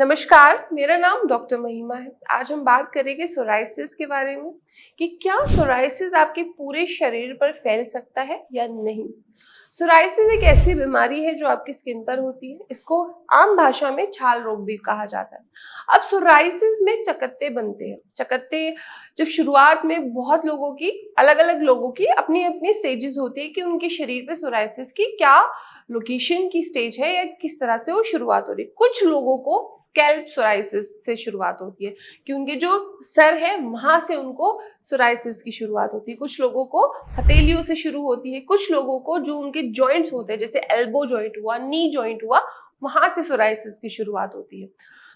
नमस्कार, मेरा नाम डॉक्टर महिमा है। आज हम बात करेंगे सोराइसिस के बारे में कि क्या सोराइसिस आपके पूरे शरीर पर फैल सकता है या नहीं। सोराइसिस एक ऐसी बीमारी है जो आपकी स्किन पर होती है। इसको आम भाषा में छाल रोग भी कहा जाता है। अब सोराइसिस में चकत्ते बनते हैं। चकत्ते जब शुरुआत में बहुत लोगों की अलग-अलग लोगों की अपनी-अपनी स्टेजेस होती है कि उनके शरीर पे सोराइसिस की क्या लोकेशन की स्टेज है या किस तरह से वो शुरुआत हो रही है। कुछ लोगों को स्कैल्प सोराइसिस से शुरुआत होती है कि उनके जो सर है वहां से उनको सोराइसिस की शुरुआत होती है। कुछ लोगों को हथेलियों से शुरू होती है। कुछ लोगों को जो उनके जॉइंट्स होते हैं जैसे एल्बो जॉइंट हुआ, नी जॉइंट हुआ, वहां से सोराइसिस की शुरुआत होती है।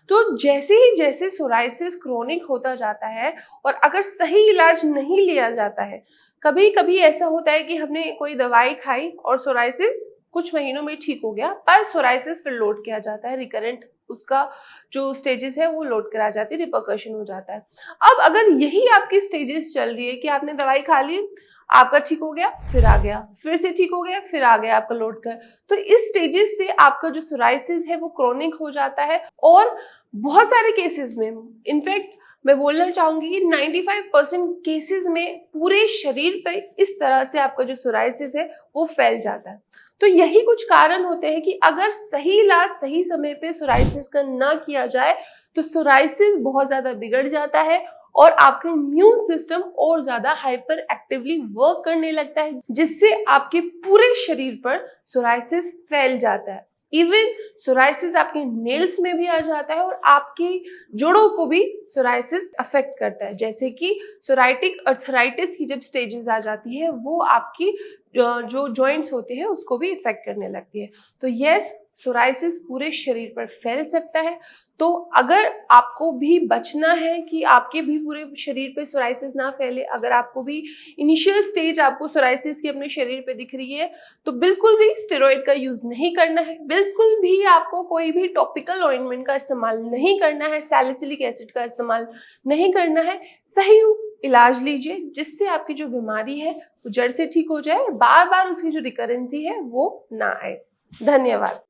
तो जैसे ही जैसे सोराइसिस क्रोनिक होता जाता है और अगर सही इलाज नहीं लिया जाता है, कभी कभी ऐसा होता है कि हमने कोई दवाई खाई और सोराइसिस कुछ महीनों में ठीक हो गया, पर सोराइसिस फिर लौट के आ जाता है। रिकरेंट उसका जो स्टेजेस है वो लौट कर आ जाती है, रिपरकशन हो जाता है। अब अगर यही आपकी स्टेजेस चल रही है कि आपने दवाई खा ली, आपका ठीक हो गया, फिर आ गया, फिर से ठीक हो गया, फिर आ गया आपका लौट कर, तो इस स्टेजेस से आपका जो सोराइसिस है वो क्रोनिक हो जाता है। और बहुत सारे केसेस में, इनफैक्ट मैं बोलना चाहूंगी कि 95% केसेस में पूरे शरीर पे इस तरह से आपका जो सोराइसिस है वो फैल जाता है। तो यही कुछ कारण होते हैं कि अगर सही इलाज सही समय पे सोराइसिस का ना किया जाए तो सोराइसिस बहुत ज्यादा बिगड़ जाता है और आपका इम्यून सिस्टम और ज्यादा हाइपर एक्टिवली वर्क करने लगता है, जिससे आपके पूरे शरीर पर सोराइसिस फैल जाता है। इवन सोराइसिस आपके नेल्स में भी आ जाता है और आपकी जोड़ों को भी सोराइसिस अफेक्ट करता है। जैसे कि सोराइटिक अर्थराइटिस की जब स्टेजेस आ जाती है वो आपकी जो जॉइंट्स होते हैं उसको भी इफेक्ट करने लगती है। तो यस, सोराइसिस पूरे शरीर पर फैल सकता है। तो अगर आपको भी बचना है कि आपके भी पूरे शरीर पे सोराइसिस ना फैले, अगर आपको भी इनिशियल स्टेज आपको सोराइसिस की अपने शरीर पे दिख रही है, तो बिल्कुल भी स्टेरॉइड का यूज नहीं करना है। बिल्कुल भी आपको कोई भी टॉपिकल ऑइंटमेंट का इस्तेमाल नहीं करना है, सैलिसिलिक एसिड का इस्तेमाल नहीं करना है। सही इलाज लीजिए जिससे आपकी जो बीमारी है वो जड़ से ठीक हो जाए, बार बार उसकी जो रिकरेंसी है वो ना आए। धन्यवाद।